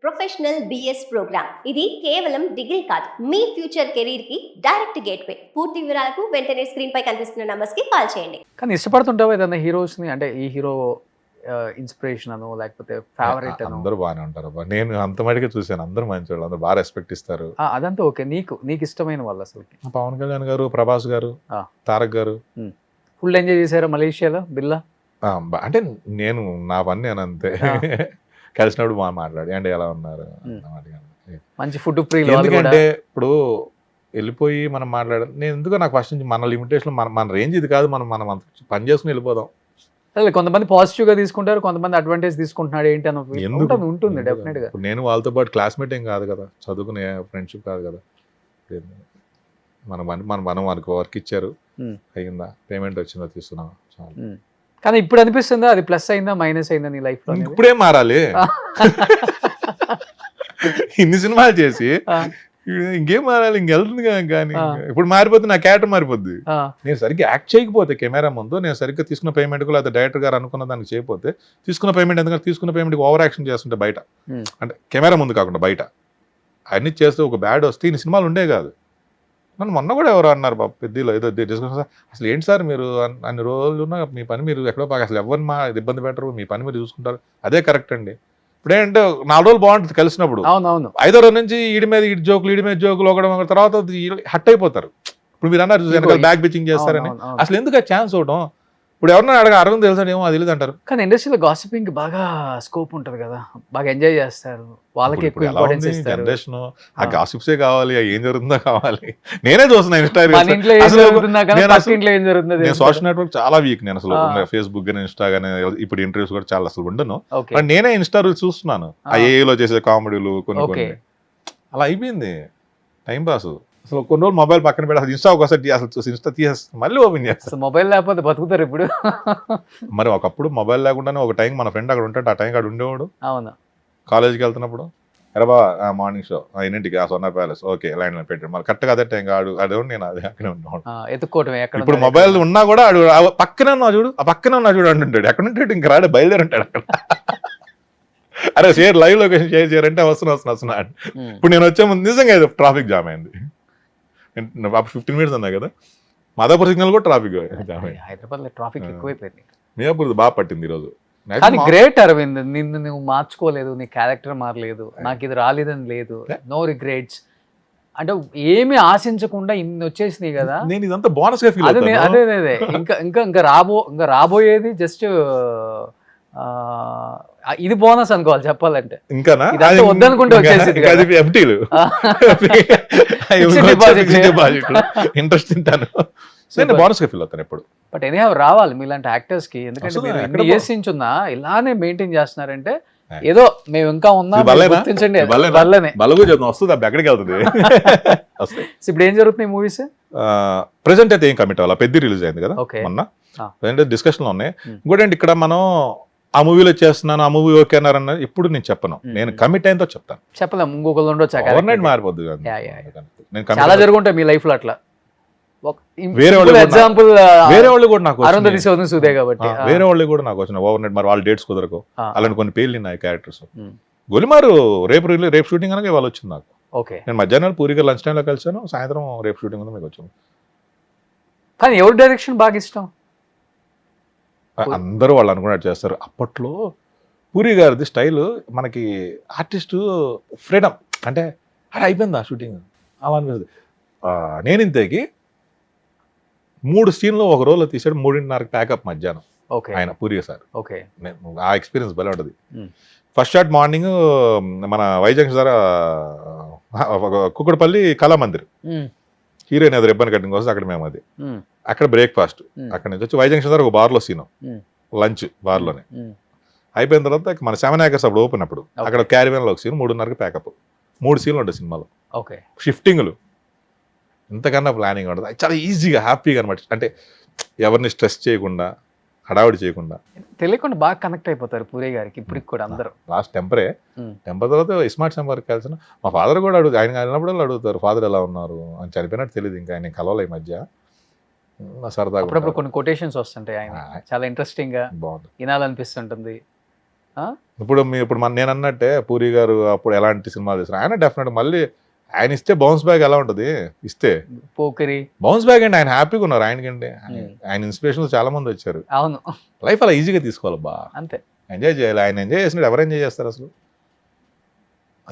Professional BS programme. ఇది కేవలం degree కాదు, మీ ఫ్యూచర్ కెరీర్ కి డైరెక్ట్ గేట్వే. పూర్తి వివరాలకు వెంటనే స్క్రీన్ పై కనిపిస్తున్న నంబర్స్ కి కాల్ చేయండి. కానీ ఇష్టపడుతుంటావా ఏదన్నా హీరోస్ని? అంటే ఈ హీరో ఇన్స్పిరేషన్ అనో లేకపోతే ఫేవరెట్ అనో? అందరూ బాగానే ఉంటారు అబ్బా. నేను అంత మటుకే చూశాను, అందరూ మంచి వాళ్ళు, అందరూ బాగా రెస్పెక్ట్ ఇస్తారు. అదంతా ఓకే. నీకు ఇష్టమైన వాళ్ళు అసలు? పవన్ కళ్యాణ్ గారు, ప్రభాస్ గారు, తారక్ గారు ఫుల్ ఎంజాయ్ చేశారా మలేషియాలో బిర్లా? అంటే నేను నా పని నేను అంతే. కలిసినప్పుడు బాగా మాట్లాడి అంటే ఎలా ఉన్నారు మంచి ఫుడ్ ప్రియులు. ఎందుకంటే ఇప్పుడు వెళ్ళిపోయి మనం మాట్లాడాలి. నేను ఎందుకో నాకు ఫస్ట్ నుంచి మన లిమిటేషన్ మన రేంజ్ ఇది కాదు, మనం మనం అంత పని చేసుకుని వెళ్ళిపోదాం. కొంతమంది పాజిటివ్ గా తీసుకుంటారు, కొంతమంది అడ్వాంటేజ్ తీసుకుంటున్నాడు ఏంటి అని ఉంటుంది డెఫినెట్ గా. నేను వాళ్ళతో పాటు క్లాస్మేట్ ఏం కాదు కదా, చదువుకునే ఫ్రెండ్షిప్ కాదు కదా. మనం మనకు వర్క్ ఇచ్చారు, అయ్యిందా, పేమెంట్ వచ్చిందా, తీసుకున్నాం చాలు. కానీ ఇప్పుడు అనిపిస్తుందా అది ప్లస్ అయిందా మైనస్ అయిందా నీ లైఫ్ లో? ఇప్పుడేం మారాలి? ఇన్ని సినిమాలు చేసి ఇంకేం మారాలి? ఇంకెళ్తుంది కానీ ఇప్పుడు మారిపోతే నా క్యారెక్టర్ మారిపోద్ది. నేను సరిగ్గా యాక్ట్ చేయకపోతే కెమెరా ముందు, నేను సరిగ్గా తీసుకున్న పేమెంట్ కూడా లేదా డైరెక్టర్ గారు అనుకున్న దానికి చేయకపోతే, తీసుకున్న పేమెంట్ ఎందుకంటే తీసుకున్న పేమెంట్కి ఓవర్ యాక్షన్ చేస్తుంటే బయట, అంటే కెమెరా ముందు కాకుండా బయట అన్ని చేస్తే ఒక బ్యాడ్ వస్తే ఇన్ని సినిమాలు ఉండే కాదు. నన్ను మొన్న కూడా ఎవరు అన్నారు బాబు పెద్దలో ఏదో డిస్కషన్, అసలు ఏంటి సార్ మీరు అన్ని రోజులు ఉన్న మీ పని మీరు ఎక్కడో అసలు ఎవరిని ఇబ్బంది పెట్టరు, మీ పని మీరు చూసుకుంటారు, అదే కరెక్ట్ అండి. ఇప్పుడేంటే 4 రోజులు బాగుంటుంది కలిసినప్పుడు, 5వ రోజు నుంచి ఈడి మీద ఈడి మీద జోకులు ఒకడం తర్వాత హట్ అయిపోతారు. ఇప్పుడు మీరు అన్నారు వెనకాల బ్యాక్ పిచ్చింగ్ చేస్తారని, అసలు ఎందుకు ఛాన్స్ అవడం? ఇప్పుడు ఎవరన్నా అడగ అరవింద్ తెలుసా ఏమో అది తెలియదు అంటారు. కానీ ఇండస్ట్రీలో గాసిపింగ్ బాగా స్కోప్ ఉంటుంది కదా, బాగా ఎంజాయ్ చేస్తారు, వాళ్ళకి ఎక్కువ ఇంపార్టెన్స్ ఇస్తారు. జనరేషన్ ఆ గాసిప్సే కావాలి, ఏం జరుగుతుందో కావాలి. నేనే చూస్తున్నా ఇన్స్టాగ్రామ్, నేను సోషల్ నెట్వర్క్ చాలా వీక్. నేను అసలు ఫేస్బుక్ గానీ ఇన్స్టా గానీ ఇప్పుడు ఇంటర్వ్యూస్ కూడా చాలా అసలు ఉండను. నేనే ఇన్స్టా చూస్తున్నాను, ఆ ఏలో చేసే కామెడీలు కొన్ని అలా అయిపోయింది టైం పాస్. అసలు కొన్ని రోజులు మొబైల్ పక్కన పెట్టి అసలు ఇన్స్టా ఒకసారి అసలు ఇన్స్టా తీసేస్తాను, మళ్ళీ ఓపెన్ చేస్తాను. మొబైల్ లేకపోతే బతుకుతారు ఇప్పుడు. మరి ఒకప్పుడు మొబైల్ లేకుండానే ఒక టైం మన ఫ్రెండ్ అక్కడ ఉంటాడు, ఆ టైం అక్కడ ఉండేవాడు. అవును, కాలేజీకి వెళ్తున్నప్పుడు ఎరబా మార్నింగ్ షో ఎన్నింటికి సోనా ప్యాలెస్ ఓకే లైన్ లో పెట్టాడు, మరి కరెక్ట్గా అదే టైం ఆడు అదే నేను అదే అక్కడే ఉన్నాడు. ఎత్తుకోవటమే. ఇప్పుడు మొబైల్ ఉన్నా కూడా ఆడు పక్కనే ఉన్నా చూడు, ఆ పక్కనే ఉన్నా చూడు అంటుంటాడు. ఎక్కడ ఉంటాడు ఇంకా రాడు, బయలుదేరి ఉంటాడు అక్కడ. అరే షేర్ లైవ్ లొకేషన్ షేర్ చేయాలంటే వస్తున్నా. ఇప్పుడు నేను వచ్చే ముందు నిజంగా ట్రాఫిక్ జామ్ అయింది. 15 minutes అన్నా కదా, మాదాపూర్ సిగ్నల్ కూడా ట్రాఫిక్ జామ్ అయింది. హైదరాబాద్ లో ట్రాఫిక్ ఎక్కువైపోయింది. మియాపూర్ బాగా పట్టింది ఈరోజు. కానీ గ్రేట్ అరవింద్, నిన్ను నువ్వు మార్చుకోలేదు, నీ క్యారెక్టర్ మారలేదు, నాకు ఇది రాలేదని లేదు, నో రిగ్రెట్స్ అంటే ఏమి ఆశించకుండా ఇన్ని వచ్చేసినాయి కదా. నేను ఇదంతా బోనస్ గా ఫీల్ అదే అదే ఇంకా రాబోయేది జస్ట్ ఇది బోనస్ అనుకోవాలి చెప్పాలంటే. ఇంకా వద్దనుకుంటే వచ్చేసింది ఇంట్రెస్ట్ తింటాను, బోనస్ గా ఫీల్ అవుతాను ఎప్పుడు. బట్ ఎనీహౌ రావాలి మీలాంటి యాక్టర్స్ కి, ఎందుకంటే మీరు ఎన్ని ఇయర్స్ నుంచి ఉన్నా ఇలానే మెయింటైన్ చేస్తున్నారంటే ఏదో మేము ఇంకా ఉన్నాం గుర్తించండి. వస్తుంది ఎక్కడికి వెళ్తుంది. ఇప్పుడు ఏం జరుగుతున్నాయి మూవీస్? ప్రెసెంట్ అయితే ఏం కమిట్ అవ్వాలి, పెద్ద రిలీజ్ అయింది కదా మొన్న, ప్రెసెంట్ డిస్కషన్ లో ఉన్నాయి. ఇంకోటి ఇక్కడ మనం ఆ మూవీలో చేస్తున్నాను, ఆ మూవీ ఓకే అన్నారన్నారు, ఇప్పుడు నేను చెప్పను, నేను కమిట్ అయిందో చెప్తాను. చెప్పలేము, ఇంకొకరు ఉండొచ్చు, ఓవర్నైట్ మారిపోద్దు. చాలా జరుగుంటాయి మీ లైఫ్ లో అట్లా. వేరే ఎగ్జాంపుల్ వేరే వాళ్ళు కూడా నాకు సుదే కాబట్టి వేరే వాళ్ళు కూడా నాకు వచ్చిన ఓవర్నైట్ మరి వాళ్ళ డేట్స్ కుదరకు అలాంటి కొన్ని పేర్లు ఉన్నాయి క్యారెక్టర్స్. గొలిమారు రేపు షూటింగ్ అనగా వాళ్ళు వచ్చింది నాకు. ఓకే, నేను మధ్యాహ్నం పూరిగా లంచ్ టైంలో కలిసాను, సాయంత్రం రేపు షూటింగ్ ఉంది మీకు వచ్చాను. కానీ ఎవరి డైరెక్షన్ బాగా ఇష్టం? అందరూ వాళ్ళు అనుకున్నట్టు చేస్తారు. అప్పట్లో పూరి గారిది స్టైల్ మనకి ఆర్టిస్టు ఫ్రీడమ్ అంటే అది అయిపోయింది ఆ షూటింగ్ అలా అనిపిస్తుంది. నేను ఇంతకి 3 సీన్లు ఒక రోజులో తీసాడు, 3:30 ప్యాకప్ మధ్యాహ్నం ఆయన పూరి సార్. ఆ ఎక్స్పీరియన్స్ భలే ఉంటుంది. ఫస్ట్ షాట్ మార్నింగ్ మన వైజాగ్ సార్ కుక్కడపల్లి కళామందిర్, హీరోయిన్ అది రిబ్బన్ కటింగ్ కోసం అక్కడ మేము అది అక్కడ బ్రేక్ఫాస్ట్, అక్కడ నుంచి వచ్చి వైజంక్షన్ దగ్గర ఒక బార్లో సీను, లంచ్ బార్లోనే అయిపోయిన తర్వాత మన 7 acres అప్పుడు ఓపెన్ అప్పుడు అక్కడ క్యారివెన్లో ఒక సీన్, 3:30 ప్యాకప్, 3 సీన్లు ఉంటాయి సినిమాలో. షిఫ్టింగ్లు ఇంతకన్నా ప్లానింగ్ ఉంటుంది. చాలా ఈజీగా హ్యాపీగా అనమాట, అంటే ఎవరిని స్ట్రెస్ చేయకుండా హడావిడి చేయకుండా తెలియకుండా బాగా కనెక్ట్ అయిపోతారు పూరి గారికి ఇప్పుడు కూడా అందరూ. లాస్ట్ టెంపర్ తర్వాత స్మార్ట్ టెంపర్ కలిసిన మా ఫాదర్ కూడా ఆయన వెళ్ళినప్పుడు అడుగుతారు ఫాదర్ ఎలా ఉన్నారు అని, చనిపోయినట్టు తెలియదు ఇంకా, ఆయన కలవలే ఈ మధ్య. సరదాగా అప్పుడప్పుడు కొన్ని కొటేషన్స్ వస్తుంటాయి ఆయన, చాలా ఇంట్రెస్టింగ్ గా వినాలనిపిస్తుంటుంది. ఇప్పుడు నేను అన్నట్టే పూరి గారు అప్పుడు ఎలాంటి సినిమాలు చేస్తారు, ఆయన డెఫినెట్ మళ్ళీ ఆయన ఇస్తే బౌన్స్ బ్యాక్ ఎలా ఉంటుంది, ఇస్తే పోకిరి బౌన్స్ బ్యాక్ అండి. ఆయన హ్యాపీగా ఉన్నారు, ఆయనకంటే ఆయన ఇన్స్పిరేషన్ చాలా మంది వచ్చారు. అవును లైఫ్ అలా ఈజీగా తీసుకోవాలి బా, అంతే. ఎంజాయ్ చేయాలి. ఆయన ఎంజాయ్ చేసినట్టు ఎవరు ఎంజాయ్ చేస్తారు అసలు?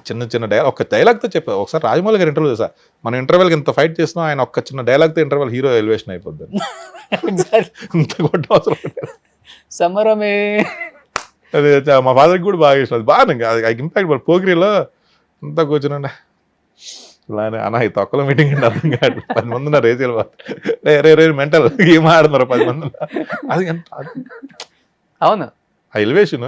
చిన్న చిన్న డైలాగ్, ఒక్క డైలాగ్తో చెప్పారు. ఒకసారి రాజమౌళి గారు ఇంటర్వ్యూ చేశా, మనం ఇంటర్వెల్కి ఇంత ఫైట్ చేస్తున్నాం, ఆయన ఒక్క చిన్న డైలాగ్తో ఇంటర్వెల్ హీరో ఎలివేషన్ అయిపోద్ది. ఇంత కొట్ట అవసరం సమరమే. అదే మా ఫాదర్కి కూడా బాగా ఇష్టం. అది బాగా ఇంపాక్ట్ పోకిరిలో అంతా కూర్చునండి ఇలానే అన్న ఈ తొక్కలో మీటింగ్ అండి అర్థం కాదు, 10 మంది ఉన్నారు రేసీలు రే మెంటల్ ఏం ఆడుతున్నారు 10 మంది. అది ఎంత అవును ఆ ఎలివేషన్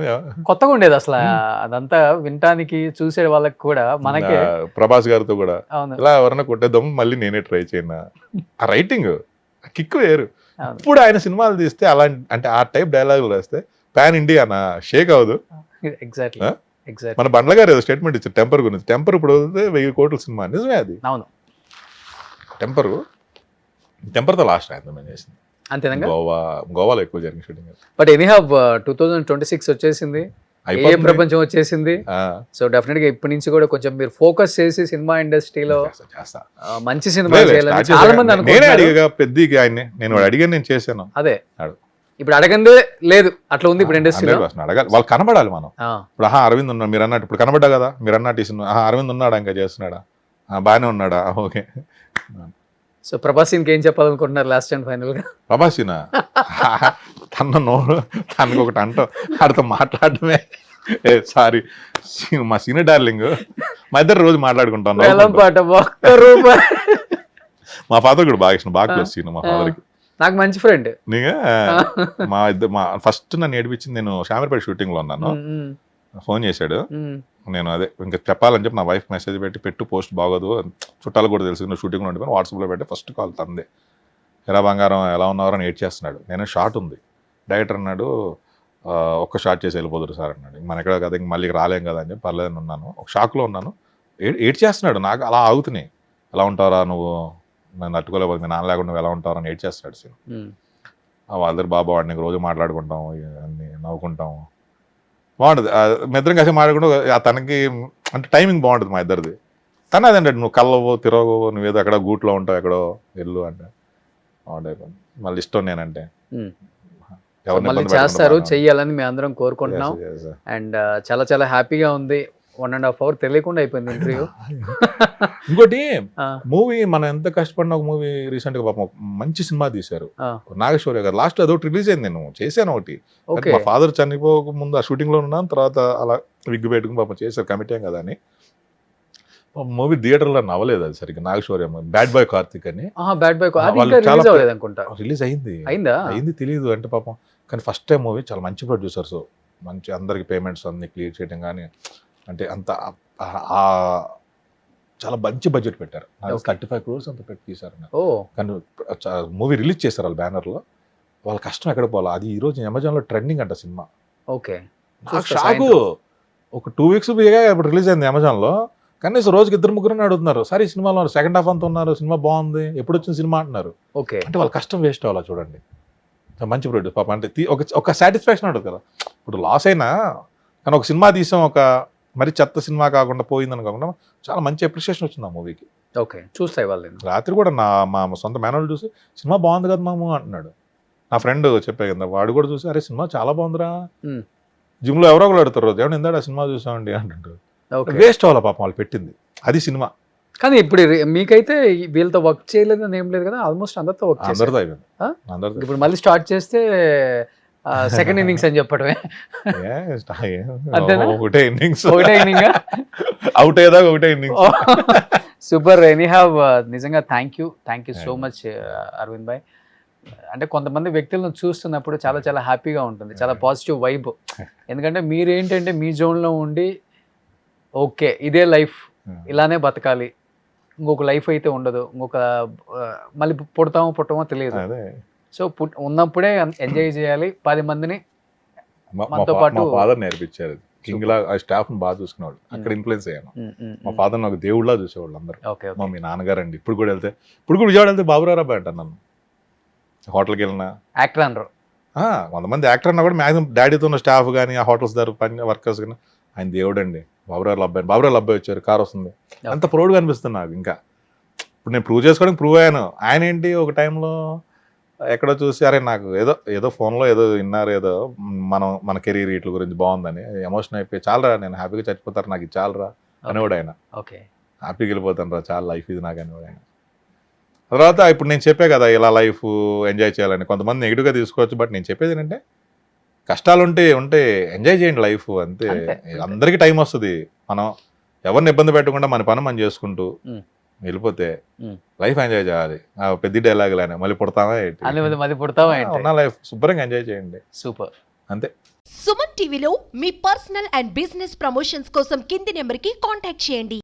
కొత్తగా ఉండేది అసలు అదంతా వినటానికి, చూసే వాళ్ళకి కూడా మనకే. ప్రభాస్ గారితో కూడా అవును ఇలా ఎవరైనా కొట్టేద్దాం మళ్ళీ నేనే ట్రై చేయను, ఆ రైటింగ్ ఆ కిక్ వేరు. ఇప్పుడు ఆయన సినిమాలు తీస్తే అలాంటి అంటే ఆ టైప్ డైలాగులు వేస్తే పాన్ ఇండియా అన్న షేక్ అవ్వదు. Exactly exactly. మన బండ్ల గారు ఏదో స్టేట్మెంట్ ఇచ్చారు టెంపర్ గురించి. టెంపర్ ఇప్పుడు 1000 కోట్ల సినిమా, నిజమే అది. అవును టెంపర్తో లాస్ట్ ఆయన చేసింది అంతేనంగా. గోవాలో ఎక్కువ జరిగిన షూటింగ్. బట్ ఎనీహౌ 2026 వచ్చేసింది, ఏ ప్రపంచం వచ్చేసింది. సో డెఫినెట్ గా ఇప్పటి నుంచి కూడా కొంచెం మీరు ఫోకస్ చేసి సినిమా ఇండస్ట్రీలో మంచి సినిమా చేయాలని చాలా మంది అనుకుంటున్నారు. పెద్దగా ఆయన్ని నేను అడిగాను, నేను చేశాను. అదే ఇప్పుడు అడగందే లేదు, అట్లా ఉంది ఇప్పుడు ఇండస్ట్రీలో. అడగాలి, వాళ్ళు కనబడాలి. మనం ఇప్పుడు అరవింద్ ఉన్నాడు మీరు అన్నట్టు, ఇప్పుడు కనబడ్డా కదా మీరు అన్నట్టు ఈ సినిమా అరవింద్ ఉన్నాడా, ఇంకా చేస్తున్నాడా, బాగానే ఉన్నాడా, ఓకే. సో ప్రభాస్ ఇంకేం చెప్పాలనుకుంటున్నారు లాస్ట్ అండ్ ఫైనల్ గా? ప్రభాసినా తన నోరు తనకు ఒకటి అంటాం, ఆడితో మాట్లాడటమే. సారీ మా సీనియర్ డార్లింగ్, మా ఇద్దరు రోజు మాట్లాడుకుంటాం. మా ఫాదర్ కూడా బాగా ఇష్టం, బాగా క్లోజ్ సీన్ మా ఫాదర్కి. నాకు మంచి ఫ్రెండ్. మా ఫస్ట్ నన్ను ఏడిపించింది, నేను షామీర్పేట షూటింగ్ లో ఉన్నాను, ఫోన్ చేశాడు. నేను అదే ఇంకా చెప్పాలని చెప్పి నా వైఫ్ మెసేజ్ పెట్టు పోస్ట్ బాగోదు, చుట్టాలు కూడా తెలుసు నువ్వు షూటింగ్లో ఉండిపోయి వాట్సాప్లో పెట్టి ఫస్ట్ కాల్ తందే. ఎరా బంగారం ఎలా ఉన్నారో అని ఏడ్ చేస్తున్నాడు. నేను షార్ట్ ఉంది, డైరెక్టర్ అన్నాడు ఒక్క షార్ట్ చేసి వెళ్ళిపోదురు సార్ అన్నాడు. మన ఎక్కడ కదా ఇంక మళ్ళీ రాలేం కదా అని చెప్పి పర్లేదని ఉన్నాను, ఒక షాక్లో ఉన్నాను. ఏడ్ చేస్తున్నాడు, నాకు అలా ఆగుతున్నాయి. ఎలా ఉంటారా నువ్వు, నేను తట్టుకోలేకపోతే మీ నాన్న లేకుండా నువ్వు ఎలా ఉంటావు అని ఏడ్ చేస్తున్నాడు సీన్. వాళ్ళిద్దరు బాబా వాడిని రోజు మాట్లాడుకుంటాం, అన్ని నవ్వుకుంటాం, బాగుంటుంది. మీ ఇద్దరం కలిసి మాట్లాడుకుంటూ తనకి అంటే టైమింగ్ బాగుంటుంది మా ఇద్దరిది. తను అదే నువ్వు కళ్ళవు తిరగవు, నువ్వేదో ఎక్కడ గూట్లో ఉంటావు ఎక్కడో వెళ్ళు అంటే బాగుంటుంది. మళ్ళీ ఇష్టం నేనంటే చేస్తారు, చెయ్యాలని మేము అందరం కోరుకుంటున్నాం. అండ్ చాలా చాలా హ్యాపీగా ఉంది. 1.5 hours తెలియకుండా అయిపోయింది ఇంటర్వ్యూ. ఇంకోటి మూవీ మనం ఎంత కష్టపడిన ఒక మూవీ రీసెంట్ గా పాపం మంచి సినిమా తీశారు నాగేశ్వర్య గారు. లాస్ట్ అదొకటి రిలీజ్ అయింది, నేను చేశాను ఒకటి. మా ఫాదర్ చనిపోక ముందు ఆ షూటింగ్ లో ఉన్నాను, తర్వాత అలా విగ్గు పెట్టుకుని పాపం చేశారు, కమిటీ కదా అని. మూవీ థియేటర్లో నవ్వలేదు అది సరిగ్గా. నాగేశ్వర్య బ్యాడ్ బాయ్ కార్తిక్ అని రిలీజ్ అయింది తెలియదు అంటే పాపం. కానీ ఫస్ట్ టైం మూవీ, చాలా మంచి ప్రొడ్యూసర్స్, మంచి అందరికి పేమెంట్స్ అన్ని క్లియర్ చేయడం కానీ అంటే అంత చాలా మంచి బడ్జెట్ పెట్టారు. 35 crores అంత పెట్టి తీశారు. కానీ మూవీ రిలీజ్ చేశారు వాళ్ళ బ్యానర్లో. వాళ్ళ కష్టం ఎక్కడ పోవాలి. అది ఈ రోజు అమెజాన్లో ట్రెండింగ్ అంట సినిమా. ఓకే షాకు. ఒక 2 weeks ఇప్పుడు రిలీజ్ అయింది అమెజాన్లో. కనీసం రోజుకి 2-3 అడుగుతున్నారు, సరే ఈ సినిమాలో సెకండ్ హాఫ్ అంతా ఉన్నారు, సినిమా బాగుంది, ఎప్పుడు వచ్చిన సినిమా అంటున్నారు. ఓకే అంటే వాళ్ళ కష్టం వేస్ట్ అవ్వాలా చూడండి. మంచి ప్రొడ్యూస్ పాప అంటే ఒక సాటిస్ఫాక్షన్ ఉంటుంది కదా. ఇప్పుడు లాస్ అయినా కానీ ఒక సినిమా తీసాం, ఒక మరి చెత్త సినిమా కాకుండా పోయిందని కాకుండా చాలా మంచి అప్రిషియేషన్ వచ్చింది ఆ మూవీకి. ఓకే చూస్తాయి వాళ్ళు. రాత్రి కూడా మా సొంత మేనోళ్ళు చూసి సినిమా బాగుంది కదా మాము అంటున్నాడు. నా ఫ్రెండ్ చెప్పే కదా, వాడు కూడా చూసి అరే సినిమా చాలా బాగుందిరా, జిమ్ లో ఎవరో ఒకరు అడుగుతారు రోజు ఏమన్నా ఇందాడు ఆ సినిమా చూసామండి అంటుంటారు. వేస్ట్ అవ్వాలి పాపం వాళ్ళు పెట్టింది అది సినిమా. కానీ ఇప్పుడు మీకైతే వీళ్ళతో వర్క్ చేయలేదని ఏం లేదు కదా, ఆల్మోస్ట్ అందరితో వర్క్ అందరితో అయిపోయింది. ఇప్పుడు మళ్ళీ స్టార్ట్ చేస్తే సెకండ్ ఇన్నింగ్స్ అని చెప్పడమే. ఒకటే ఇన్నింగ్స్ అవుట్ అయ్యేదా ఒకటే ఇన్నింగ్స్. సూపర్. ఎనీహావ్ నిజంగా thank you so much Aravind bhai. అంటే కొంతమంది వ్యక్తులను చూస్తున్నప్పుడు చాలా చాలా హ్యాపీగా ఉంటుంది, చాలా పాజిటివ్ వైబ్. ఎందుకంటే మీరేంటంటే మీ జోన్లో ఉండి ఓకే ఇదే లైఫ్, ఇలానే బతకాలి, ఇంకొక లైఫ్ అయితే ఉండదు, ఇంకొక మళ్ళీ పుట్టమో తెలియదు. సో ఉన్నప్పుడే ఎంజాయ్ చేయాలి, 10 మందిని మనతో పాటు. ఫాదర్ నేర్పించారు, కింగ్ లా స్టాఫ్ బాగా చూసుకునేవాళ్ళు, అక్కడ ఇన్ఫ్లుయెన్స్ అయ్యాను. మా ఫాదర్ నాకు దేవుళ్ళ చూసేవాళ్ళు అందరూ. మీ నాన్నగారు అండి, ఇప్పుడు కూడా విజయవాడ వెళ్తే బాబురారా బాయ్ అంటారు నన్ను. హోటల్కి వెళ్ళినా యాక్టర్ అనరు, కొంతమంది యాక్టర్ అన్నా కూడా మ్యాక్సిమం డాడీతో ఉన్న స్టాఫ్ కానీ ఆ హోటల్స్ దగ్గర పని వర్కర్స్ కానీ ఆయన దేవుడు అండి. బాబురావు అబ్బాయి వచ్చారు, కార్ వస్తుంది, అంత ప్రౌడ్గా అనిపిస్తుంది నాకు. ఇంకా ఇప్పుడు నేను ప్రూవ్ చేసుకోవడానికి ప్రూవ్ అయ్యాను. ఆయన ఏంటి ఒక టైంలో ఎక్కడో చూసి అరే నాకు ఏదో ఫోన్లో ఏదో విన్నారు, ఏదో మన కెరీర్ వీటి గురించి బాగుందని ఎమోషన్ అయిపోయి చాలరా నేను హ్యాపీగా చచ్చిపోతారు, నాకు ఇది చాలరా అనేవాడు ఆయన. ఓకే, హ్యాపీగా వెళ్ళిపోతాను రా, చాలా లైఫ్ ఇది నాకు అనేవాడు ఆయన. తర్వాత ఇప్పుడు నేను చెప్పే కదా ఇలా లైఫ్ ఎంజాయ్ చేయాలని. కొంతమంది నెగిటివ్గా తీసుకోవచ్చు, బట్ నేను చెప్పేది ఏంటంటే కష్టాలు ఉంటే ఎంజాయ్ చేయండి లైఫ్ అంతే. అందరికీ టైం వస్తుంది, మనం ఎవరిని ఇబ్బంది పెట్టకుండా మన పని మనం చేసుకుంటూ వెళ్ళిపోతే లైఫ్ ఎంజాయ్ చేయాలి. పెద్ద డైలాగ్ లానే మళ్ళీ పుడతామా ఉన్న లైఫ్ శుభ్రంగా ఎంజాయ్ చేయండి. సూపర్, అంతే. సుమన్ టీవీలో మీ పర్సనల్ అండ్ బిజినెస్ ప్రమోషన్స్ కోసం కింది నెంబర్కి కాంటాక్ట్ చేయండి.